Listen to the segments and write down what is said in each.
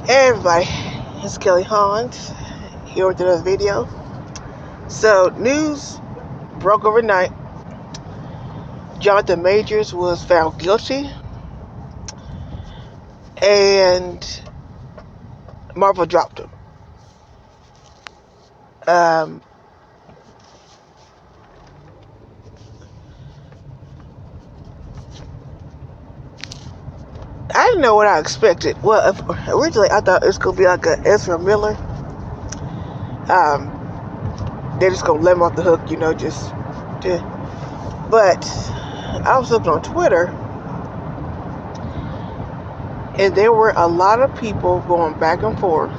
Hey everybody, it's Kelly Hans here with another video. So, news broke overnight. Jonathan Majors was found guilty, and Marvel dropped him. Um, I didn't know what I expected. Well, originally I thought it was gonna be like a Ezra Miller. They're just gonna let him off the hook, But I was looking on Twitter, and there were a lot of people going back and forth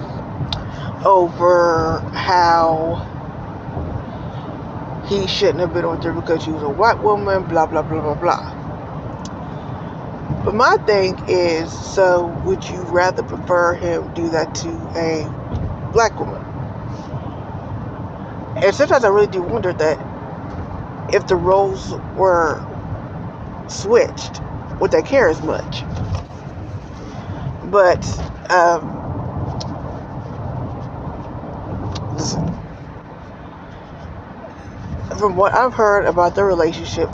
over how he shouldn't have been on there because she was a white woman, blah, blah, blah, blah, blah. But my thing is, so would you rather prefer him do that to a black woman? And sometimes I really do wonder that if the roles were switched, would they care as much? But, listen, from what I've heard about their relationship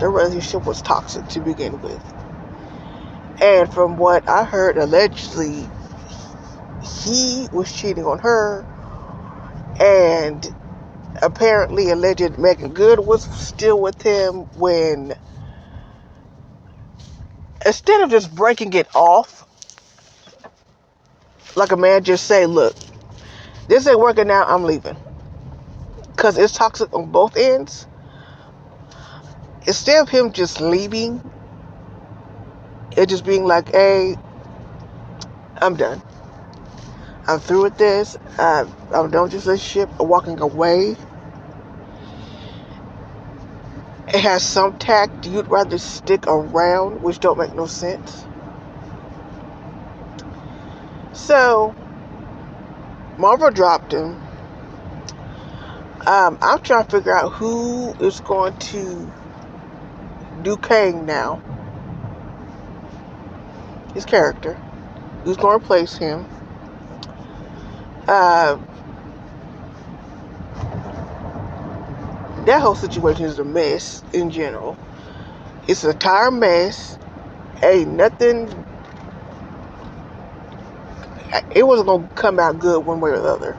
was toxic to begin with. And from what I heard, allegedly, he was cheating on her, and apparently alleged Megan Good was still with him when, instead of just breaking it off, like a man just say, look, this ain't working out, I'm leaving. Because it's toxic on both ends. Instead of him just leaving, it just being like, hey, I'm done. I'm through with this. I'm done with this relationship. I'm walking away. It has some tact. You'd rather stick around, which don't make no sense. So, Marvel dropped him. I'm trying to figure out who is going to do Kang now. His character. Who's going to replace him. That whole situation is a mess in general. It's an entire mess. Ain't nothing. It wasn't going to come out good one way or the other.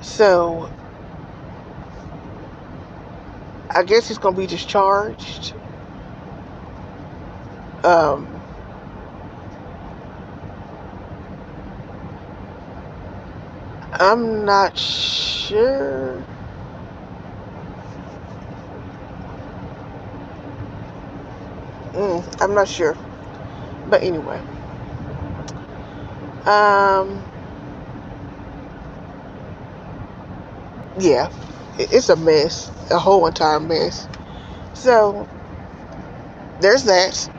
So, I guess he's going to be discharged. I'm not sure. I'm not sure. But anyway. Yeah. It's a mess. A whole entire mess. So, there's that.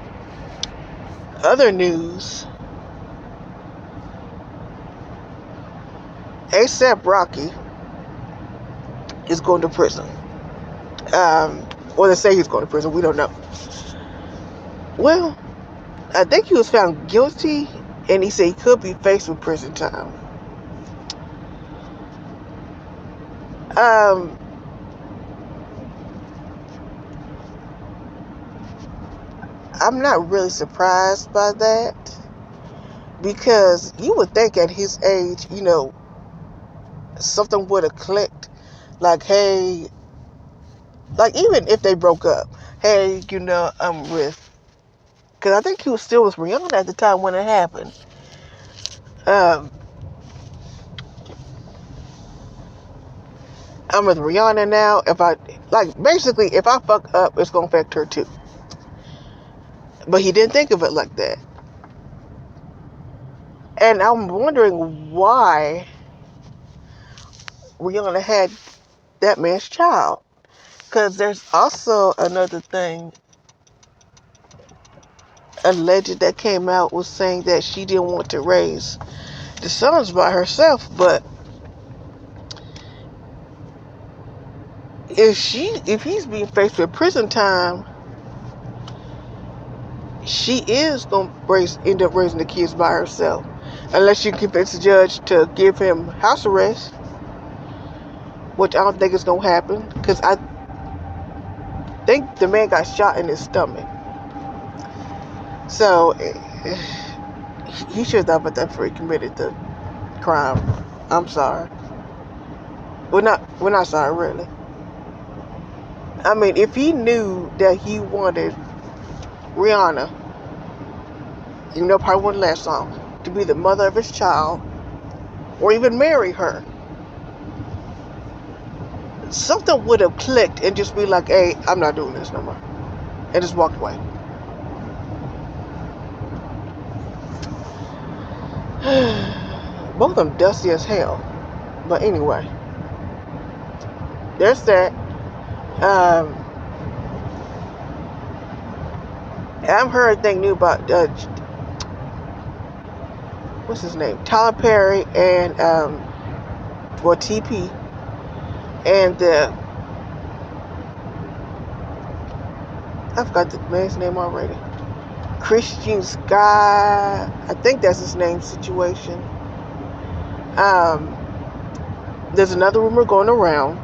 Other news. A$AP Rocky is going to prison. Or they say he's going to prison. We don't know. Well, I think he was found guilty, and he said he could be faced with prison time. I'm not really surprised by that, because you would think at his age, something would have clicked. Like, hey, like even if they broke up, hey, I'm with, because I think he was still with Rihanna at the time when it happened. I'm with Rihanna now. If I fuck up, it's gonna affect her too. But he didn't think of it like that. And I'm wondering why Rihanna had that man's child. Because there's also another thing alleged that came out, was saying that she didn't want to raise the sons by herself. But if he's being faced with prison time, she is going to end up raising the kids by herself. Unless you convince the judge to give him house arrest, which I don't think is going to happen, because I think the man got shot in his stomach. So he should have thought about that before he committed the crime. I'm sorry. We're not sorry, really. I mean, if he knew that he wanted Rihanna, probably wouldn't last long, to be the mother of his child, or even marry her, something would have clicked and just be like, hey, I'm not doing this no more. And just walked away. Both of them dusty as hell. But anyway, there's that. I haven't heard anything new about what's his name? Tyler Perry and TP and I forgot the man's name already. Christian Sky, I think that's his name, situation. There's another rumor going around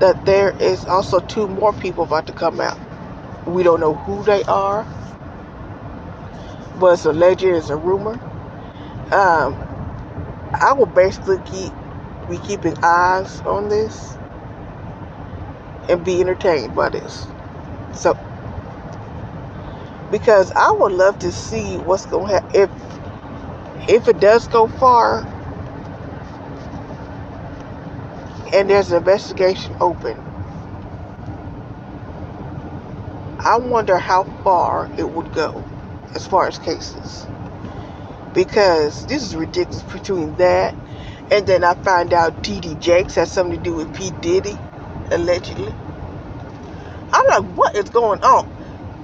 that there is also 2 more people about to come out. We don't know who they are, but it's alleged, it's a rumor. I will basically be keeping eyes on this and be entertained by this. So, because I would love to see what's going to happen if it does go far and there's an investigation open. I wonder how far it would go as far as cases, because this is ridiculous between that and then I find out T.D. Jakes has something to do with P. Diddy, allegedly. I'm like, what is going on?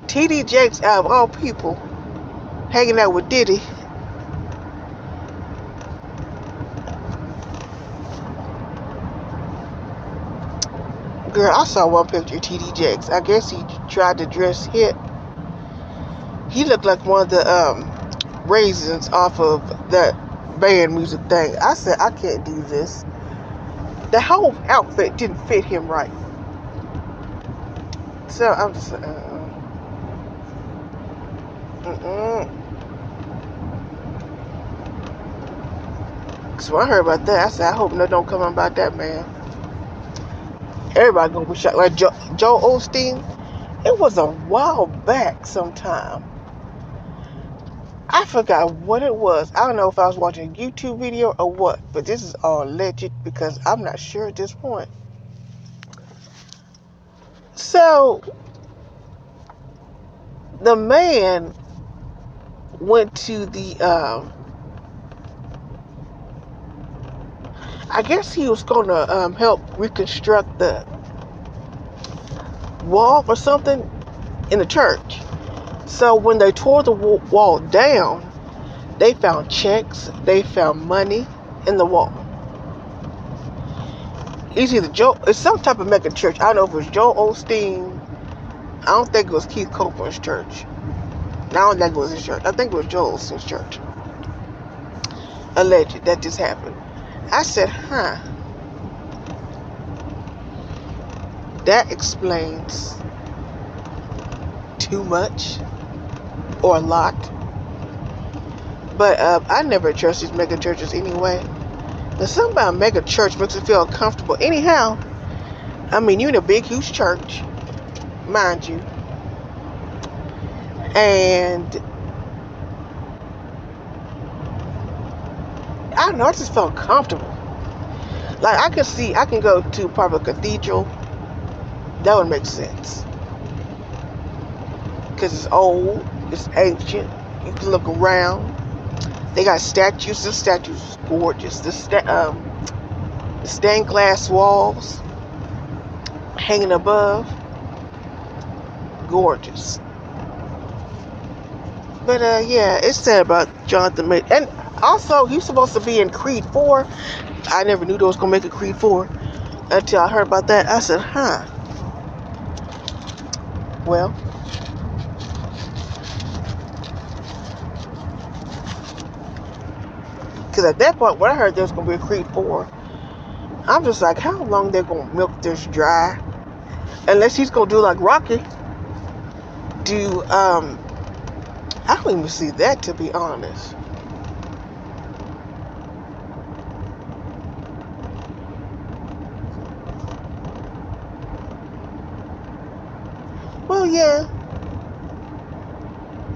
T.D. Jakes, out of all people, hanging out with Diddy. Girl, I saw one picture of T.D. Jakes. I guess he tried to dress hip. He looked like one of the raisins off of that band music thing. I said, I can't do this. The whole outfit didn't fit him right. So I'm just So when I heard about that, I said, I hope no don't come about that, man. Everybody gonna be shocked. Like Joe Osteen, it was a while back sometime. I forgot what it was. I don't know if I was watching a YouTube video or what, but this is all alleged because I'm not sure at this point. So, the man went to the, I guess he was going to help reconstruct the wall or something in the church. So when they tore the wall down, they found checks, they found money in the wall. It's some type of mega church. I don't know if it was Joel Osteen. I don't think it was Keith Copeland's church. I don't think it was his church. I think it was Joel Osteen's church. Alleged that this happened. I said, that explains too much or a lot. But I never trust these mega churches anyway. There's something about a mega church makes me feel uncomfortable. Anyhow, I mean, you're in a big, huge church, mind you. And I don't know, I just felt comfortable. Like, I can go to probably a cathedral. That would make sense. Because it's old, it's ancient. You can look around. They got statues. The statues is gorgeous. The stained glass walls hanging above. Gorgeous. But yeah, it's sad about Jonathan Majors. And also, he's supposed to be in Creed 4. I never knew they was going to make a Creed 4 until I heard about that. I said, well, Because at that point, when I heard there's going to be a Creed 4, I'm just like, how long they're going to milk this dry? Unless he's going to do like Rocky. I don't even see that, to be honest. Well, yeah.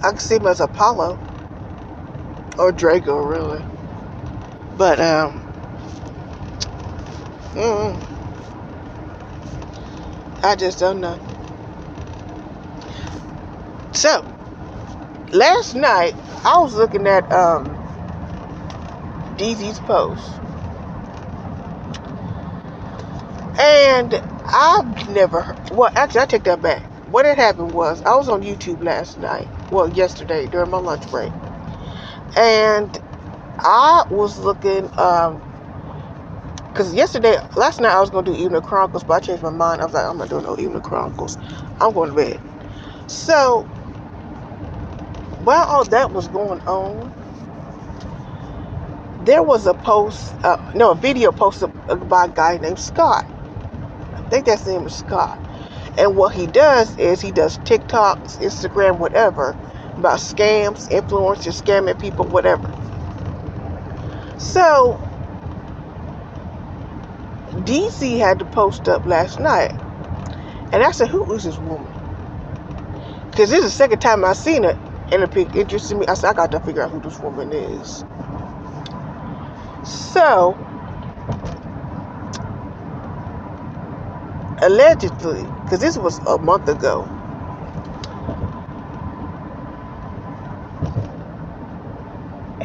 I can see him as Apollo. Or Draco, really. But, I just don't know. So, last night, I was looking at, DZ's post. And I've never heard, well, actually, I take that back. What had happened was, I was on YouTube last night. Well, yesterday, during my lunch break. And I was looking, because last night I was going to do Evening Chronicles, but I changed my mind. I was like, I'm not doing no Evening Chronicles. I'm going to bed. So, while all that was going on, there was a video posted by a guy named Scott. I think that's the name is Scott. And what he does is he does TikToks, Instagram, whatever, about scams, influencers, scamming people, whatever. So, DC had to post up last night. And I said, who is this woman? Because this is the second time I've seen it. And it interested me. I said, I got to figure out who this woman is. So, allegedly, because this was a month ago,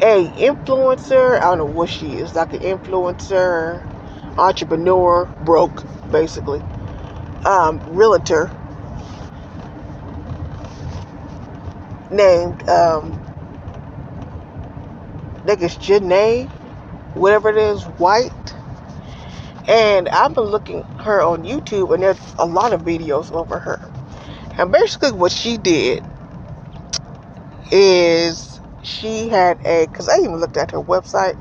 a influencer, I don't know what she is, like an influencer, entrepreneur, broke, basically, realtor, named, I think it's Janae, whatever it is, White. And I've been looking her on YouTube, and there's a lot of videos over her. And basically what she did is she had because I even looked at her website.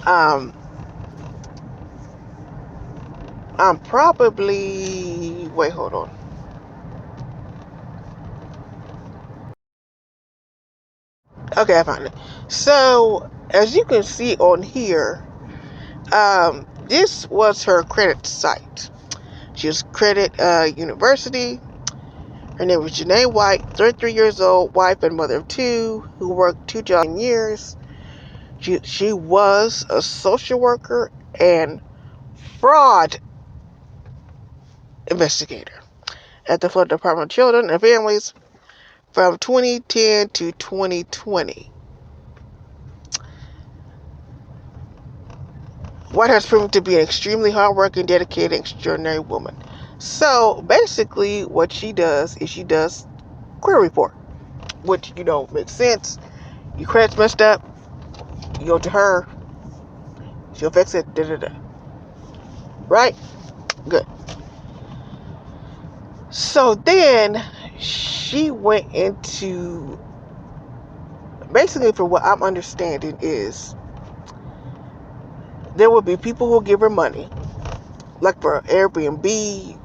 I'm probably, wait, hold on. Okay, I found it. So, as you can see on here, this was her credit site. She was Credit University. Her name was Janae White, 33 years old, wife and mother of two, who worked 2 jobs in years. She was a social worker and fraud investigator at the Florida Department of Children and Families from 2010 to 2020. White has proven to be an extremely hardworking, dedicated, extraordinary woman. So basically what she does is she does credit report, which, makes sense. Your credit's messed up, you go to her, she'll fix it, right? Good. So then she went into, basically from what I'm understanding is, there will be people who will give her money, like for Airbnb,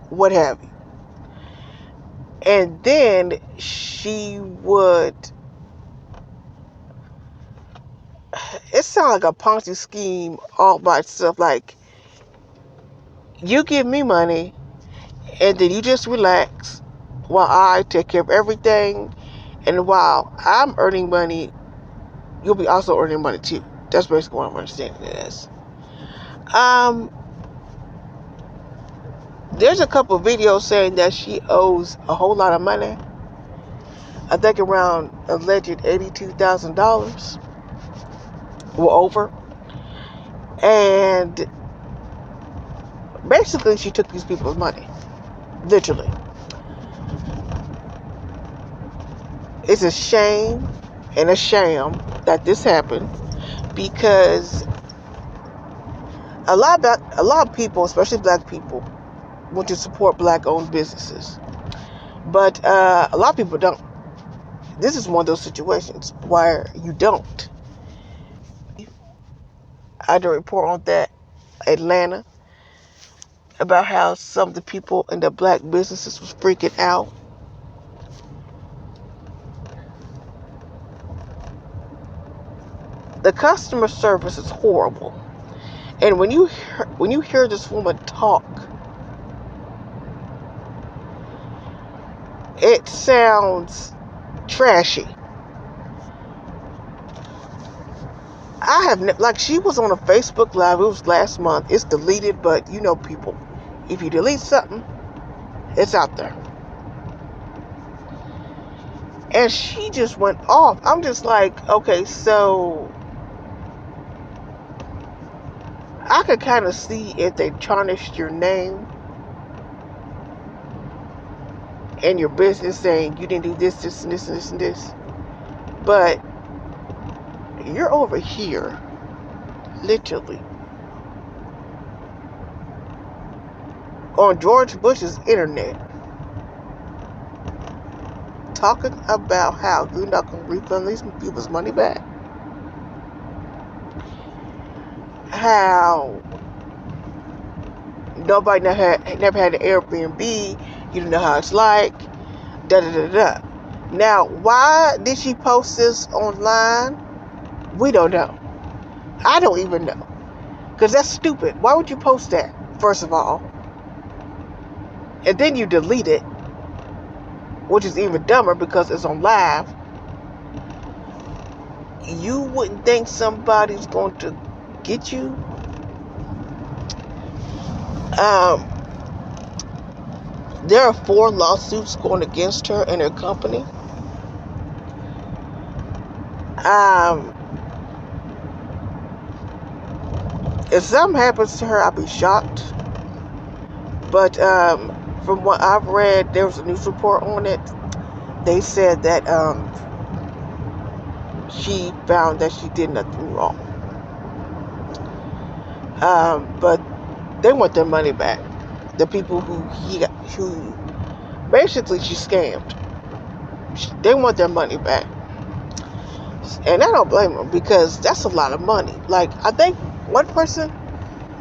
what have you. And then she would, it sounds like a Ponzi scheme all by itself. Like, you give me money, and then you just relax while I take care of everything. And while I'm earning money, you'll be also earning money too. That's basically what I'm understanding it as. There's a couple of videos saying that she owes a whole lot of money. I think around alleged $82,000 or over. And basically she took these people's money. Literally. It's a shame and a sham that this happened, because a lot of people, especially black people, want to support black-owned businesses. But a lot of people don't. This is one of those situations where you don't. I did a report on that, Atlanta, about how some of the people in the black businesses was freaking out. The customer service is horrible. And when you hear this woman talk, it sounds trashy. I have like, she was on a Facebook Live. It was last month. It's deleted, but you know, people, if you delete something, it's out there. And she just went off. I'm just like, okay, so I could kind of see if they tarnished your name and your business, saying you didn't do this, this, and this, and this, and this. But you're over here, literally, on George Bush's internet, talking about how you're not going to refund these people's money back. How nobody never had an Airbnb. You don't know how it's like. Da da da da. Now, why did she post this online? We don't know. I don't even know. Because that's stupid. Why would you post that, first of all? And then you delete it, which is even dumber because it's on live. You wouldn't think somebody's going to get you. There are 4 lawsuits going against her and her company. If something happens to her, I'll be shocked. But from what I've read, there was a news report on it. They said that she found that she did nothing wrong. But they want their money back. The people who basically she scammed. They want their money back. And I don't blame them, because that's a lot of money. Like, I think one person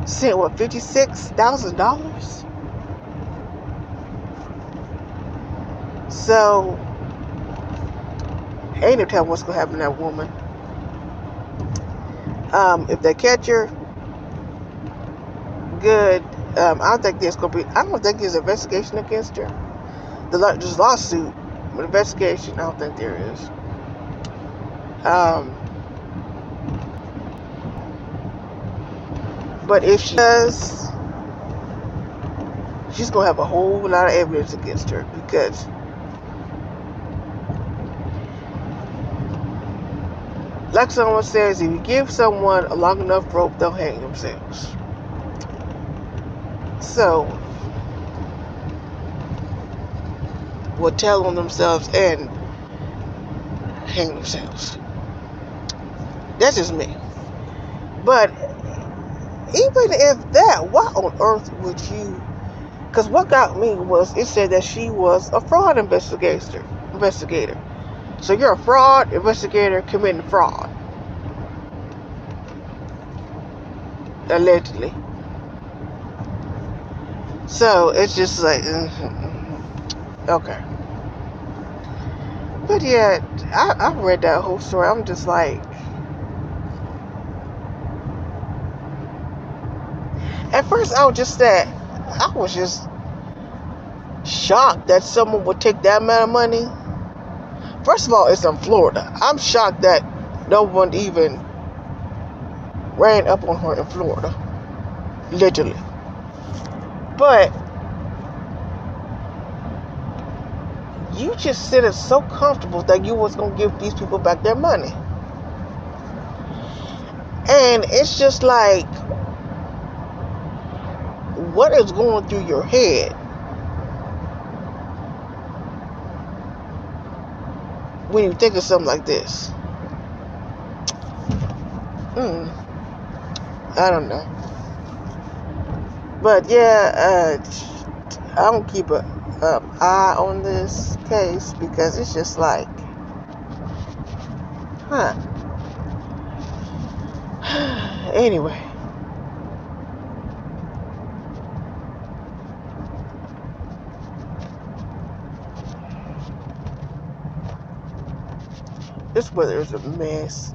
said, what, $56,000? So, ain't no telling what's going to happen to that woman. If they catch her, good. I don't think there's an investigation against her. There's a lawsuit, but investigation, I don't think there is. But if she does, she's going to have a whole lot of evidence against her, because like someone says, if you give someone a long enough rope, they'll hang themselves. So, will tell on themselves and hang themselves. That's just me. But even if that, why on earth would you? Because what got me was, it said that she was a fraud investigator. So you're a fraud investigator committing fraud, allegedly. So it's just like, okay. But yeah, I read that whole story. I'm just like, at first I was just shocked that someone would take that amount of money. First of all, it's in Florida. I'm shocked that no one even ran up on her in Florida. Literally. But you just said it so comfortable that you was going to give these people back their money. And it's just like, what is going through your head when you think of something like this? I don't know. But yeah, I'm going to keep an eye on this case, because it's just like, Anyway. This weather is a mess.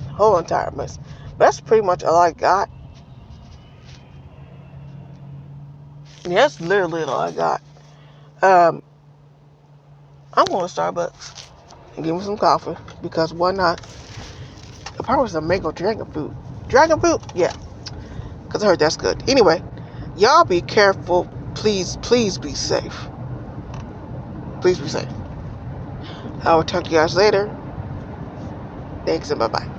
Whole entire mess. But that's pretty much all I got. Yeah, that's literally all I got. I'm going to Starbucks and get me some coffee because why not? I probably some mango dragon fruit. Dragon fruit? Yeah, because I heard that's good. Anyway, y'all be careful. Please, please be safe. Please be safe. I will talk to you guys later. Thanks and bye-bye.